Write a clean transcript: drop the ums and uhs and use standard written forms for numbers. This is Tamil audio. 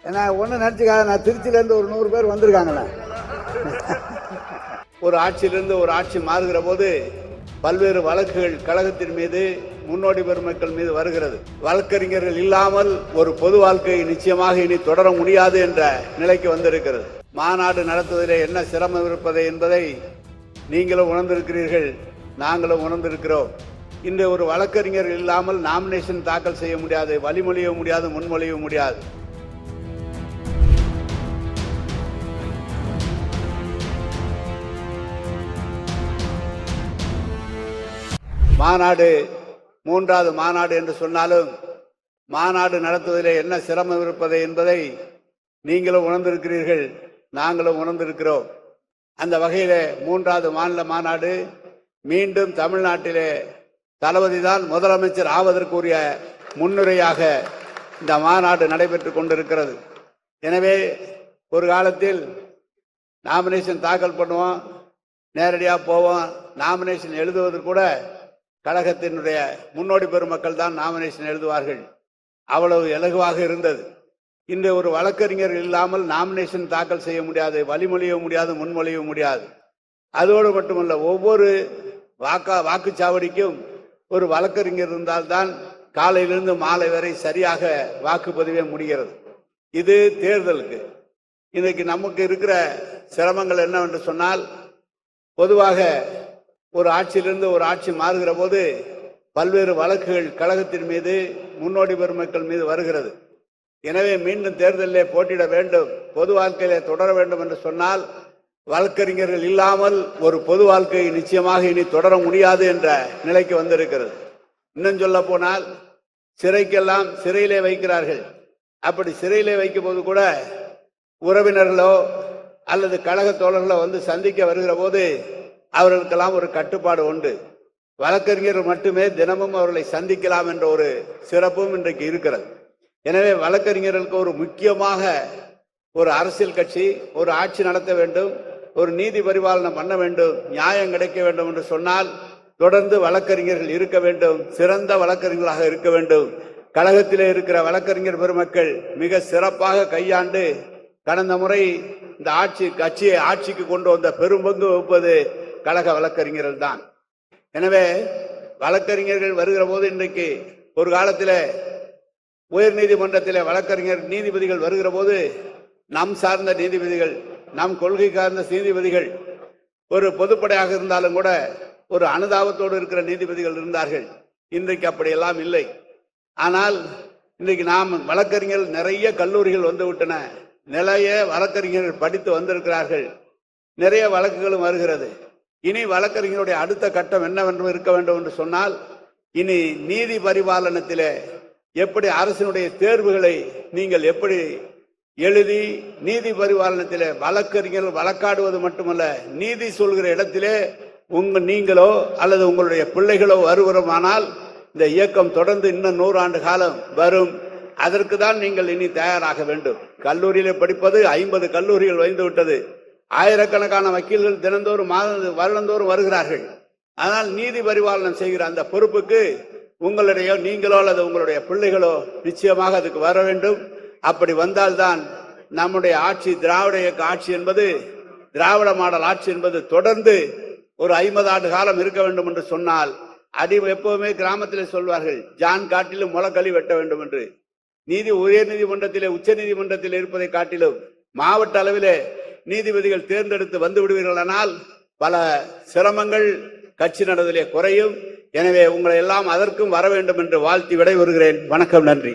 ஏன்னா ஒன்றும் நினச்சிக்காத, நான் திருச்சியிலேருந்து ஒரு 100 பேர் வந்திருக்காங்களே. ஒரு ஆட்சியிலிருந்து ஒரு ஆட்சி மாறுகிற போது பல்வேறு வழக்குகள் கழகத்தின் மீது, முன்னோடி பெருமக்கள் மீது வருகிறது. வழக்கறிஞர்கள் இல்லாமல் ஒரு பொது வாழ்க்கை நிச்சயமாக இனி தொடர முடியாது என்ற நிலைக்கு வந்திருக்கிறது. மாநாடு நடத்துவதிலே என்ன சிரமம் இருப்பது என்பதை நீங்களும் உணர்ந்திருக்கிறீர்கள், நாங்களும் உணர்ந்திருக்கிறோம். இன்று ஒரு வழக்கறிஞர் இல்லாமல் நாமினேஷன் தாக்கல் செய்ய முடியாது, வழிமொழிய முடியாது, முன்மொழிய முடியாது. மாநாடு 3வது மாநாடு என்று சொன்னாலும் மாநாடு நடத்துவதிலே என்ன சிரமம் இருப்பது என்பதை நீங்களும் உணர்ந்திருக்கிறீர்கள், நாங்களும் உணர்ந்திருக்கிறோம். அந்த வகையிலே 3வது மாநில மாநாடு மீண்டும் தமிழ்நாட்டிலே தளபதி தான் முதலமைச்சர் ஆவதற்குரிய முன்னுரையாக இந்த மாநாடு நடைபெற்றுக் கொண்டிருக்கிறது. எனவே ஒரு காலத்தில் நாமினேஷன் தாக்கல் பண்ணுவோம், நேரடியாக போவோம், நாமினேஷன் எழுதுவது கூட கழகத்தினுடைய முன்னோடி பெருமக்கள் தான் நாமினேஷன் எழுதுவார்கள். அவ்வளவு இலகுவாக இருந்தது. இன்று ஒரு வழக்கறிஞர் இல்லாமல் நாமினேஷன் தாக்கல் செய்ய முடியாது, வழிமொழிய முடியாது, முன்மொழிய முடியாது. அதோடு மட்டுமல்ல, ஒவ்வொரு வாக்குச்சாவடிக்கும் ஒரு வழக்கறிஞர் இருந்தால்தான் காலையிலிருந்து மாலை வரை சரியாக வாக்குப்பதிவே முடிகிறது. இது தேர்தலுக்கு. இன்னைக்கு நமக்கு இருக்கிற சிரமங்கள் என்னவென்று சொன்னால், பொதுவாக ஒரு ஆட்சியிலிருந்து ஒரு ஆட்சி மாறுகிற போது பல்வேறு வழக்குகள் கழகத்தின் மீது, முன்னோடி பெருமக்கள் மீது வருகிறது. எனவே மீண்டும் தேர்தலிலே போட்டியிட வேண்டும், பொது வாழ்க்கையிலே தொடர வேண்டும் என்று சொன்னால் வழக்கறிஞர்கள் இல்லாமல் ஒரு பொது வாழ்க்கை நிச்சயமாக இனி தொடர முடியாது என்ற நிலைக்கு வந்திருக்கிறது. இன்னும் சொல்ல போனால், சிறைக்கெல்லாம் சிறையிலே வைக்கிறார்கள். அப்படி சிறையிலே வைக்கும் போது கூட உறவினர்களோ அல்லது கழக தோழர்களோ வந்து சந்திக்க வருகிற போது அவர்களுக்கெல்லாம் ஒரு கட்டுப்பாடு உண்டு. வழக்கறிஞர்கள் மட்டுமே தினமும் அவர்களை சந்திக்கலாம் என்ற ஒரு சிறப்பும் இன்றைக்கு இருக்கிறது. எனவே வழக்கறிஞர்களுக்கு ஒரு முக்கியமாக ஒரு அரசியல் கட்சி ஒரு ஆட்சி நடத்த வேண்டும், ஒரு நீதி பரிபாலனை பண்ண வேண்டும், நியாயம் கிடைக்க வேண்டும் என்று சொன்னால் தொடர்ந்து வழக்கறிஞர்கள் இருக்க வேண்டும், சிறந்த வழக்கறிஞர்களாக இருக்க வேண்டும். கழகத்திலே இருக்கிற வழக்கறிஞர் பெருமக்கள் மிக சிறப்பாக கையாண்டு கடந்த முறை இந்த கட்சியை ஆட்சிக்கு கொண்டு வந்த பெரும்பங்கு வகுப்பது கழக வழக்கறிஞர்கள் தான். எனவே வழக்கறிஞர்கள் வருகிற போது, இன்றைக்கு ஒரு காலத்தில் உயர் நீதிமன்றத்தில் வழக்கறிஞர் நீதிபதிகள் வருகிற போது நம் சார்ந்த நீதிபதிகள், நம் கொள்கை சார்ந்த நீதிபதிகள், ஒரு பொதுப்படையாக இருந்தாலும் கூட ஒரு அனுதாபத்தோடு இருக்கிற நீதிபதிகள் இருந்தார்கள். இன்றைக்கு அப்படியெல்லாம் இல்லை. ஆனால் இன்றைக்கு நாம் வழக்கறிஞர் நிறைய கல்லூரிகள் வந்து விட்டன, நிறைய வழக்கறிஞர்கள் படித்து வந்திருக்கிறார்கள், நிறைய வழக்குகளும் வருகிறது. இனி வழக்கறிஞருடைய அடுத்த கட்டம் என்னவென்று இருக்க வேண்டும் என்று சொன்னால், இனி நீதி பரிபாலனத்திலே எப்படி அரசினுடைய தேர்வுகளை நீங்கள் எப்படி எழுதி நீதி பரிபாலனத்திலே வழக்கறிஞர்கள் வழக்காடுவது மட்டுமல்ல, நீதி சொல்கிற இடத்திலே நீங்களோ அல்லது உங்களுடைய பிள்ளைகளோ வருவருமானால் இந்த இயக்கம் தொடர்ந்து இன்னும் 100 ஆண்டு காலம் வரும். அதற்கு தான் நீங்கள் இனி தயாராக வேண்டும். கல்லூரியிலே படிப்பது 50 கல்லூரிகள் வைந்து விட்டது. ஆயிரக்கணக்கான வக்கீல்கள் தினந்தோறும் வருடந்தோறும் வருகிறார்கள். ஆனால் நீதி பரிபாலனம் செய்கிற அந்த பொறுப்புக்கு உங்களுடைய நீங்களோ அல்லது உங்களுடைய பிள்ளைகளோ நிச்சயமாக அதுக்கு வர வேண்டும். அப்படி வந்தால்தான் நம்முடைய ஆட்சி, திராவிட இயக்க ஆட்சி என்பது, திராவிட மாடல் ஆட்சி என்பது தொடர்ந்து ஒரு 50 ஆண்டு காலம் இருக்க வேண்டும் என்று சொன்னால், எப்பவுமே கிராமத்தில் சொல்வார்கள், ஜான் காட்டிலும் முளக்கழி வெட்ட வேண்டும் என்று. உயர் நீதிமன்றத்திலே, உச்ச நீதிமன்றத்தில் இருப்பதை காட்டிலும் மாவட்ட அளவிலே நீதிபதிகள் தேர்ந்தெடுத்து வந்து விடுவீர்களானால் பல சிரமங்கள் கட்சி நடவதிலே குறையும். எனவே உங்களை எல்லாம் அதற்கும் வர வேண்டும் என்று வாழ்த்தி விடைபெறுகிறேன். வணக்கம், நன்றி.